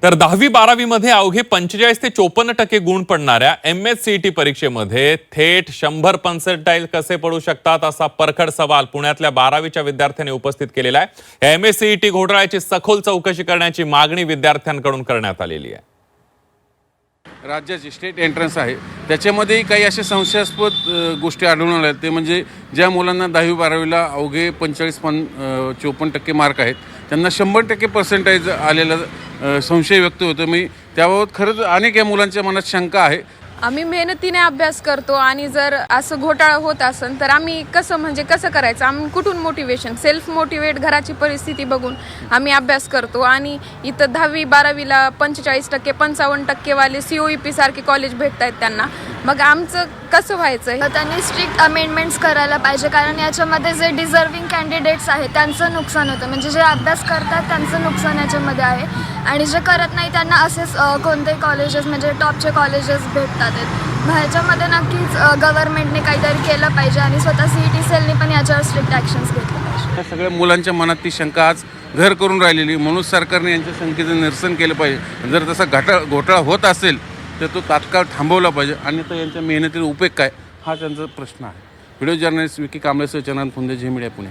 तर 10वी-12वी मध्ये अवघे 45 ते 54% गुण पडणाऱ्या MSCET परीक्षेमध्ये थेट 100% कसे पडू शकतात असा परखड सवाल पुण्यातल्या 12वीच्या विद्यार्थ्यांनी उपस्थित केलेला आहे। MSCET घोटाळ्याची सखोल चौकशी करण्याची मागणी विद्यार्थ्यांकडून करण्यात आलेली आहे। राज्याची स्टेट एंट्रन्स आहे त्याच्यामध्येही काही असे संशयास्पद गोष्टी आढळून आल्या। ते म्हणजे ज्या मुलांना 10वी-12वीला अवघे 45-54% मार्क आहेत त्यांना 100% पर्सेंटेज आलेला संशय व्यक्त होतो। मी त्याबाबत खरंच अनेक या मुलांच्या मनात शंका आहे। आम्ही मेहनतीने अभ्यास करतो आणि जर असं घोटाळा होत असेल तर आम्ही कसं करायचं, आम्ही कुठून मोटिवेशन, सेल्फ मोटिवेट घराची परिस्थिती बघून आम्ही अभ्यास करतो आणि इथं 10वी-12वीला 45%, 55% वाले COEP सारखे कॉलेज भेटत आहेत त्यांना, मग आमचं कसं व्हायचं? त्यांनी स्ट्रिक्ट अमेंडमेंट्स करायला पाहिजे, कारण याच्यामध्ये जे डिझर्विंग कॅन्डिडेट्स आहेत त्यांचं नुकसान होतं, म्हणजे जे अभ्यास करतात त्यांचं नुकसान याच्यामध्ये आहे आणि जे करत नाही त्यांना असेच कोणतेही कॉलेजेस म्हणजे टॉपचे कॉलेजेस भेटतात आहेत। ह्याच्यामध्ये नक्कीच गव्हर्नमेंटने काहीतरी केलं पाहिजे आणि स्वतः CET सेलने पण याच्यावर स्ट्रिक्ट ॲक्शन्स घेतले पाहिजे। सगळ्या मुलांच्या मनात ती शंका आज घर करून राहिलेली, म्हणून सरकारने यांच्या शंकेचं निरसन केलं पाहिजे। जर तसा घोटाळा होत असेल तर तो तात्काळ थांबवला पाहिजे, अन्यथा यांच्या मेहनतीचा उपयोग काय हा त्यांचा प्रश्न आहे। व्हिडिओ जर्नलिस्ट विकी कांबळेसह चंदन फुंदे, झी मीडिया, पुणे।